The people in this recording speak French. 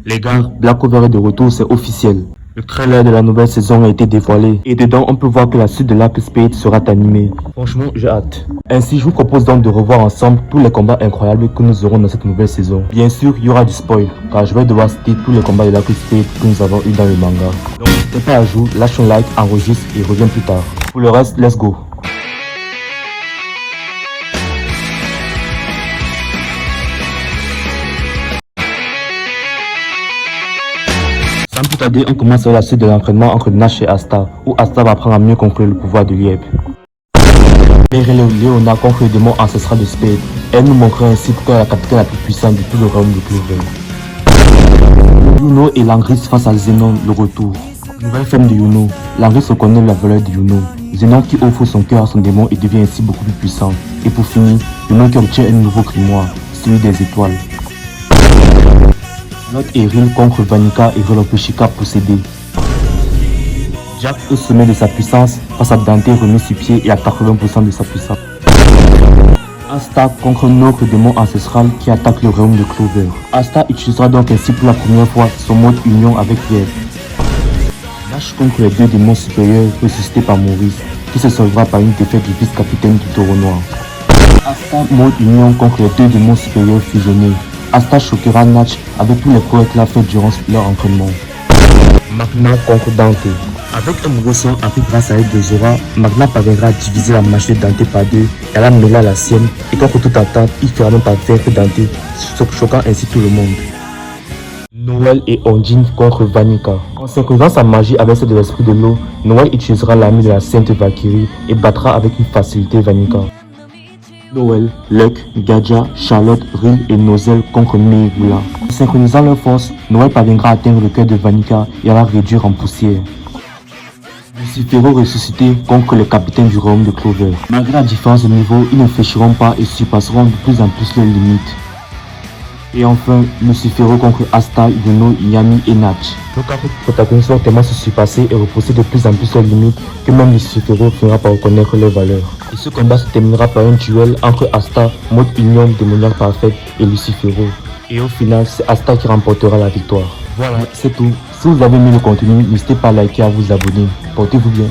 Les gars, Black Clover est de retour, c'est officiel. Le trailer de la nouvelle saison a été dévoilé et dedans on peut voir que la suite de l'arc Spade sera animée. Franchement, j'ai hâte. Ainsi, je vous propose donc de revoir ensemble tous les combats incroyables que nous aurons dans cette nouvelle saison. Bien sûr, il y aura du spoil, car je vais devoir citer tous les combats de l'arc Spade que nous avons eu dans le manga. Donc, n'hésitez pas à jouer, lâche un like, enregistre et reviens plus tard. Pour le reste, let's go. Sans plus tarder, on commence avec la suite de l'entraînement entre Nash et Asta, où Asta va apprendre à mieux contrôler le pouvoir de Lieb. Léona contre le démon ancestral de Spade. Elle nous montrera ainsi pourquoi elle est la capitaine la plus puissante de tout le royaume de Clover. Yuno et Langris face à Zenon, le retour. Nouvelle femme de Yuno. Langris reconnaît la valeur de Yuno. Zenon qui offre son cœur à son démon et devient ainsi beaucoup plus puissant. Et pour finir, Yuno qui obtient un nouveau grimoire, celui des étoiles. Notre Eril contre Vanica et Velopushika possédé. Jack au sommet de sa puissance face à Dante remis sur pied et à 80% de sa puissance. Asta contre notre démon ancestral qui attaque le royaume de Clover. Asta utilisera donc ainsi pour la première fois son mode union avec Lieb. Nash contre les deux démons supérieurs ressuscités par Maurice qui se soldera par une défaite du vice-capitaine du Taureau Noir. Asta mode union contre les deux démons supérieurs fusionnés. Asta choquera Natch avec tous les progrès qu'il a fait durant leur entraînement. Magna contre Dante. Avec un nouveau son appris grâce à l'aide de Zora, Magna parviendra à diviser la machine de Dante par deux et à la mêler à la sienne, et contre toute attente, il fera même pas faire que Dante, choquant ainsi tout le monde. Noël et Ondine contre Vanica. En synchronisant sa magie avec celle de l'esprit de l'eau, Noël utilisera l'armée de la Sainte Valkyrie et battra avec une facilité Vanica. Noël, Luck, Gadja, Charlotte, Rin et Nozel contre Meigula. En synchronisant leurs forces, Noël parviendra à atteindre le cœur de Vanica et à la réduire en poussière. Lucifero ressuscité contre les capitaines du royaume de Clover. Malgré la différence de niveau, ils ne fléchiront pas et surpasseront de plus en plus leurs limites. Et enfin, Lucifero contre Asta, Yuno, Yami et Natch. Nos quatre protagonistes vont tellement se surpasser et repousser de plus en plus leurs limites que même Lucifero finira par reconnaître leurs valeurs. Et ce combat se terminera par un duel entre Asta, mode union démoniaque parfaite, et Lucifero. Et au final, c'est Asta qui remportera la victoire. Voilà, c'est tout. Si vous avez aimé le contenu, n'hésitez pas à liker et à vous abonner. Portez-vous bien.